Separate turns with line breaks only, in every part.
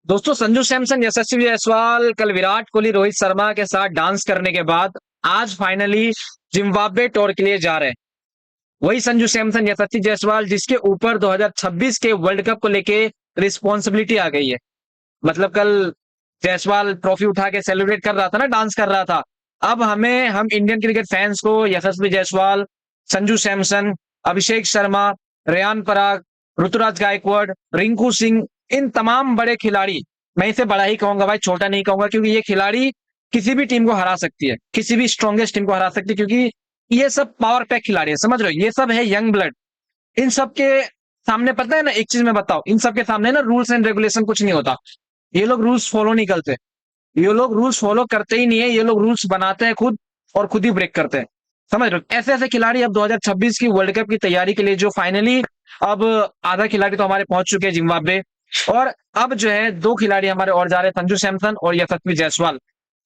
दोस्तों, संजू सैमसन, यशस्वी जायसवाल कल विराट कोहली, रोहित शर्मा के साथ डांस करने के बाद आज फाइनली जिम्बाब्वे टूर के लिए जा रहे हैं। वही संजू सैमसन, यशस्वी जायसवाल जिसके ऊपर 2026 के वर्ल्ड कप को लेके रिस्पॉन्सिबिलिटी आ गई है। मतलब कल जायसवाल ट्रॉफी उठा के सेलिब्रेट कर रहा था ना, डांस कर रहा था। अब हम इंडियन क्रिकेट फैंस को यशस्वी जायसवाल, संजू सैमसन, अभिषेक शर्मा, रेयान पराग, ऋतुराज गायकवाड़, रिंकू सिंह, इन तमाम बड़े खिलाड़ी, मैं इसे बड़ा ही कहूंगा भाई, छोटा नहीं कहूंगा, क्योंकि ये खिलाड़ी किसी भी टीम को हरा सकती है, किसी भी स्ट्रॉन्गेस्ट टीम को हरा सकती है, क्योंकि ये सब पावर पैक खिलाड़ी है। समझ रहे हो, ये सब है यंग ब्लड। इन सब के सामने पता है ना, एक चीज मैं बताऊं, इन सब के सामने ना रूल्स एंड रेगुलेशन कुछ नहीं होता। ये लोग रूल्स फॉलो नहीं करते। ये लोग रूल्स फॉलो करते ही नहीं है, ये लोग रूल्स बनाते हैं खुद और खुद ही ब्रेक करते हैं। समझ रहे हो, ऐसे ऐसे खिलाड़ी अब 2026 की वर्ल्ड कप की तैयारी के लिए जो फाइनली अब आधा खिलाड़ी तो हमारे पहुंच चुके हैं जिम्बाब्वे। और अब जो है दो खिलाड़ी हमारे और जा रहे हैं, संजू सैमसन और यशस्वी जायसवाल।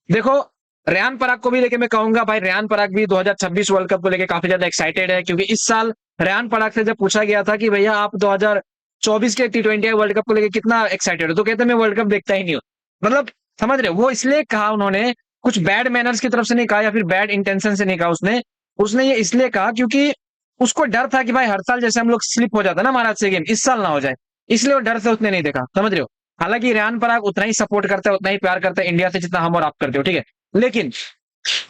देखो, रेयान पराग को भी लेके मैं कहूंगा भाई, रेयान पराग भी 2026 वर्ल्ड कप को लेके काफी ज्यादा एक्साइटेड है, क्योंकि इस साल रेयान पराग से जब पूछा गया था कि भैया आप 2024 के T20 वर्ल्ड कप को लेके कितना एक्साइटेड हो, तो कहते मैं वर्ल्ड कप देखता ही नहीं हूँ। मतलब समझ रहे हो, वो इसलिए कहा उन्होंने, कुछ बैड मैनर्स की तरफ से नहीं कहा या फिर बैड इंटेंशन से नहीं कहा उसने। उसने ये इसलिए कहा क्योंकि उसको डर था कि भाई हर साल जैसे हम लोग स्लिप हो जाता ना महाराज से गेम, इस साल ना हो जाए, इसलिए वो डर से उसने नहीं देखा। समझ रहे हो, हालांकि रेयान पराग उतना ही सपोर्ट करता है, उतना ही प्यार करता है इंडिया से जितना हम और आप करते हो, ठीक है। लेकिन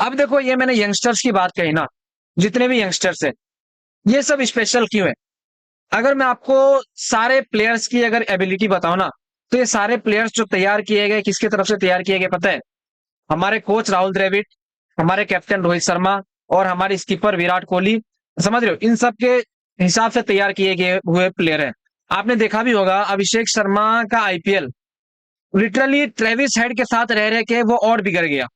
अब देखो, ये मैंने यंगस्टर्स की बात कही ना, जितने भी यंगस्टर्स है, ये सब स्पेशल क्यों है? अगर मैं आपको सारे प्लेयर्स की अगर एबिलिटी बताऊं ना, तो ये सारे प्लेयर्स जो तैयार किए गए, किसकी तरफ से तैयार किए गए पता है? हमारे कोच राहुल द्रविड़, हमारे कैप्टन रोहित शर्मा और हमारे स्कीपर विराट कोहली। समझ रहे हो, इन सब के हिसाब से तैयार किए गए हुए प्लेयर हैं। आपने देखा भी होगा, अभिषेक शर्मा का आईपीएल लिटरली ट्रेविस हेड के साथ रह रहे के वो और बिगड़ गया।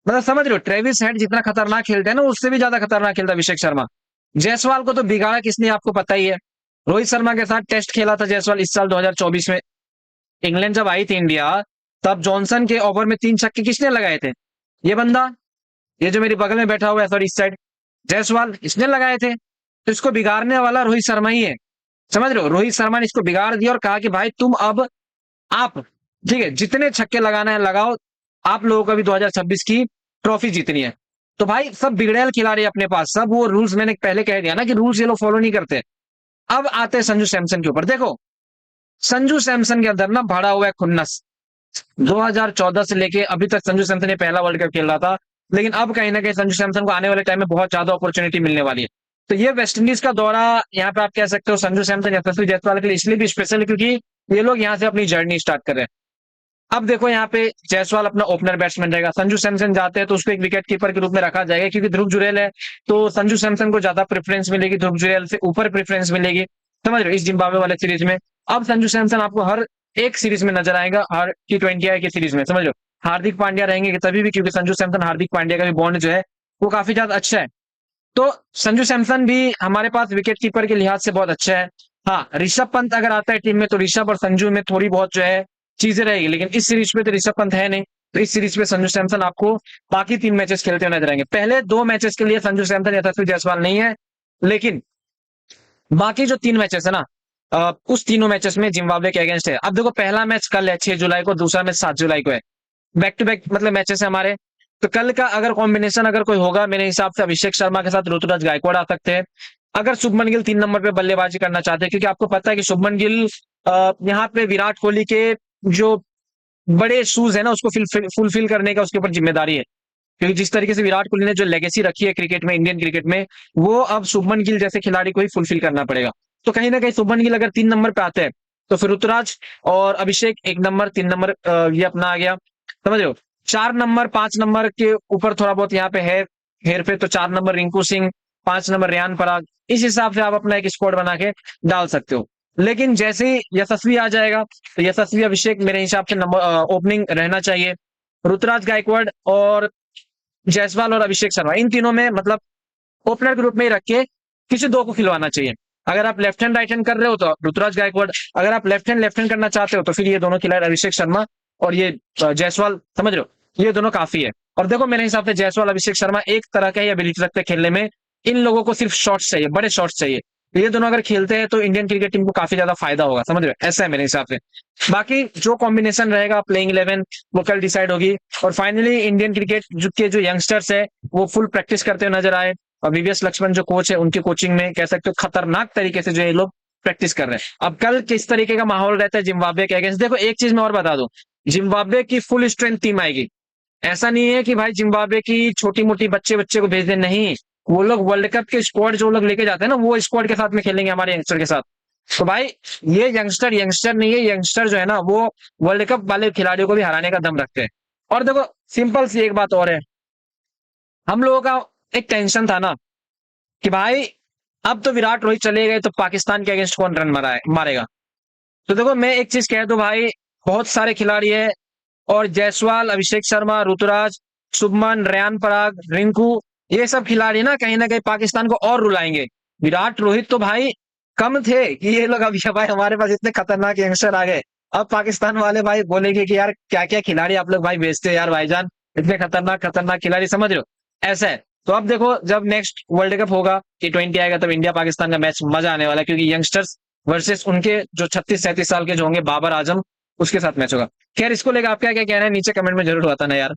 मतलब समझ रहे हो, ट्रेविस हेड जितना खतरनाक खेलते हैं ना, उससे भी ज्यादा खतरनाक खेलता है अभिषेक शर्मा। जायसवाल को तो बिगाड़ा किसने, आपको पता ही है। रोहित शर्मा के साथ टेस्ट खेला था जायसवाल इस साल 2024 में। इंग्लैंड जब आई थी इंडिया, तब जॉनसन के ओवर में 3 छक्के किसने लगाए थे? ये बंदा, ये जो मेरी बगल में बैठा हुआ है, सॉरी इस साइड, जायसवाल, इसने लगाए थे। तो इसको बिगाड़ने वाला रोहित शर्मा ही है। समझ रहे हो, रोहित शर्मा ने इसको बिगाड़ दिया और कहा कि भाई तुम अब आप, ठीक है, जितने छक्के लगाना है लगाओ, आप लोगों को भी 2026 की ट्रॉफी जीतनी है। तो भाई सब बिगड़ैल खिलाड़ी अपने पास, सब वो रूल्स, मैंने पहले कह दिया ना कि रूल्स ये लोग फॉलो नहीं करते। अब आते हैं संजू सैमसन के ऊपर। देखो, संजू सैमसन के अंदर ना भरा हुआ है खुन्नस। 2014 से लेके अभी तक संजू सैमसन ये पहला वर्ल्ड कप खेल रहा था, लेकिन अब कहीं ना कहीं संजू सैमसन को आने वाले टाइम में बहुत ज्यादा अपॉर्चुनिटी मिलने वाली है। तो ये वेस्टइंडीज का दौरा, यहाँ पे आप कह सकते हो संजू सैमसन, यशस्वी जायसवाल के लिए इसलिए भी स्पेशल है क्योंकि ये लोग यहाँ से अपनी जर्नी स्टार्ट कर रहे हैं। अब देखो, यहाँ पे जायसवाल अपना ओपनर बैट्समैन रहेगा, संजू सैमसन जाते हैं तो उसको एक विकेट कीपर के रूप में रखा जाएगा, क्योंकि ध्रुव जुरैल है, तो संजू सैमसन को ज्यादा प्रेफरेंस मिलेगी, ध्रुव जुरैल से ऊपर प्रेफरेंस मिलेगी। समझ रहे हो, इस जिम्बाब्वे वाले सीरीज में अब संजू सैमसन आपको हर एक सीरीज में नजर आएगा, हर T20 की सीरीज में। समझ लो, हार्दिक पांड्या रहेंगे तभी भी, क्योंकि संजू सैमसन हार्दिक पांड्या का भी बॉन्ड जो है वो काफी ज्यादा अच्छा है। तो संजू सैमसन भी हमारे पास विकेट कीपर के लिहाज से बहुत अच्छा है। हाँ, ऋषभ पंत अगर आता है टीम में तो ऋषभ और संजू में थोड़ी बहुत जो है चीजें रहेगी, लेकिन इस सीरीज में तो ऋषभ पंत है नहीं। तो इस सीरीज में संजू सैमसन आपको बाकी 3 मैचेस खेलते हुए नजर आएंगे। पहले 2 मैचेस के लिए संजू सैमसन, यशस्वी जायसवाल नहीं है, लेकिन बाकी जो 3 मैचेस है ना, उस तीनों मैचेस में जिम्बाब्वे के अगेंस्ट है। अब देखो, पहला मैच कल है 6 जुलाई को, दूसरा मैच 7 जुलाई को है। बैक टू बैक मतलब मैचेस है हमारे। तो कल का अगर कॉम्बिनेशन अगर कोई होगा, मेरे हिसाब से अभिषेक शर्मा के साथ ऋतुराज गायकवाड़ आ सकते हैं। अगर शुभमन गिल 3 नंबर पे बल्लेबाजी करना चाहते हैं, क्योंकि आपको पता है कि शुभमन गिल यहाँ पे विराट कोहली के जो बड़े शूज है ना, उसको फुलफिल करने का उसके ऊपर जिम्मेदारी है। क्योंकि जिस तरीके से विराट कोहली ने जो लेगेसी रखी है क्रिकेट में, इंडियन क्रिकेट में, वो अब शुभमन गिल जैसे खिलाड़ी को ही फुलफिल करना पड़ेगा। तो कहीं ना कहीं शुभमन गिल अगर 3 नंबर पे आते हैं, तो फिर ऋतुराज और अभिषेक 1 नंबर, 3 नंबर ये अपना आ गया। समझ रहे हो, 4 नंबर 5 नंबर के ऊपर थोड़ा बहुत यहाँ पे है हेर फेर, तो 4 नंबर रिंकू सिंह, 5 नंबर रेयान पराग, इस हिसाब से आप अपना एक स्क्वाड बना के डाल सकते हो। लेकिन जैसे ही यशस्वी आ जाएगा, तो यशस्वी अभिषेक मेरे हिसाब से नंबर ओपनिंग रहना चाहिए। ऋतुराज गायकवाड़ और जायसवाल और अभिषेक शर्मा, इन तीनों में मतलब ओपनर के रूप में ही रख के किसी दो को खिलवाना चाहिए। अगर आप लेफ्ट हैंड राइट हैंड कर रहे हो तो ऋतुराज गायकवाड़, अगर आप लेफ्ट हैंड करना चाहते हो तो फिर ये दोनों खिलाड़ी अभिषेक शर्मा और ये जायसवाल। समझ रहे हो, ये दोनों काफी है। और देखो, मेरे हिसाब से जायसवाल, अभिषेक शर्मा एक तरह का ही एबिलिटी रखते हैं खेलने में। इन लोगों को सिर्फ शॉट्स चाहिए, बड़े शॉट्स चाहिए। ये दोनों अगर खेलते हैं तो इंडियन क्रिकेट टीम को काफी ज्यादा फायदा होगा, समझ रहे हो, ऐसा है मेरे हिसाब से। बाकी जो कॉम्बिनेशन रहेगा प्लेइंग 11 वो कल डिसाइड होगी। और फाइनली इंडियन क्रिकेट के जो यंगस्टर्स है वो फुल प्रैक्टिस करते हुए नजर आए, और वीवीएस लक्ष्मण जो कोच है उनकी कोचिंग में कह सकते हो खतरनाक तरीके से जो ये लोग प्रैक्टिस कर रहे हैं। अब कल किस तरीके का माहौल रहता है जिम्बाब्वे के अगेंस्ट, देखो एक चीज मैं और बता दूं, जिम्बाब्वे की फुल स्ट्रेंथ टीम आएगी। ऐसा नहीं है कि भाई जिम्बाब्वे की छोटी मोटी बच्चे बच्चे को भेज दे, नहीं, वो लोग वर्ल्ड कप के स्क्वाड जो लोग लेके जाते हैं ना वो स्क्वाड के साथ में खेलेंगे हमारे यंगस्टर के साथ। तो भाई ये यंगस्टर यंगस्टर नहीं है, यंगस्टर जो है ना वो वर्ल्ड कप वाले खिलाड़ियों को भी हराने का दम रखते हैं। और देखो सिंपल सी एक बात और है, हम लोगों का एक टेंशन था ना कि भाई अब तो विराट रोहित चले गए तो पाकिस्तान के अगेंस्ट कौन रन मारेगा। तो देखो मैं एक चीज कह दूं भाई, बहुत सारे खिलाड़ी है, और जायसवाल, अभिषेक शर्मा, ऋतुराज, शुभमन, रेयान पराग, रिंकू, ये सब खिलाड़ी ना कहीं पाकिस्तान को और रुलाएंगे। विराट रोहित तो भाई कम थे कि ये लोग अब भाई हमारे पास इतने खतरनाक यंगस्टर आ गए। अब पाकिस्तान वाले भाई बोलेंगे कि यार क्या क्या खिलाड़ी आप लोग भाई भेजते हैं यार भाईजान, इतने खतरनाक खतरनाक खिलाड़ी, समझ रहे हो, ऐसा है। तो अब देखो जब नेक्स्ट वर्ल्ड कप होगा, T20 आएगा, तब इंडिया पाकिस्तान का मैच मजा आने वाला है, क्योंकि यंगस्टर्स वर्सेस उनके जो 36-37 साल के जो होंगे बाबर आजम, उसके साथ मैच होगा। खैर इसको लेकर आपका क्या कहना है नीचे कमेंट में जरूर बताना यार।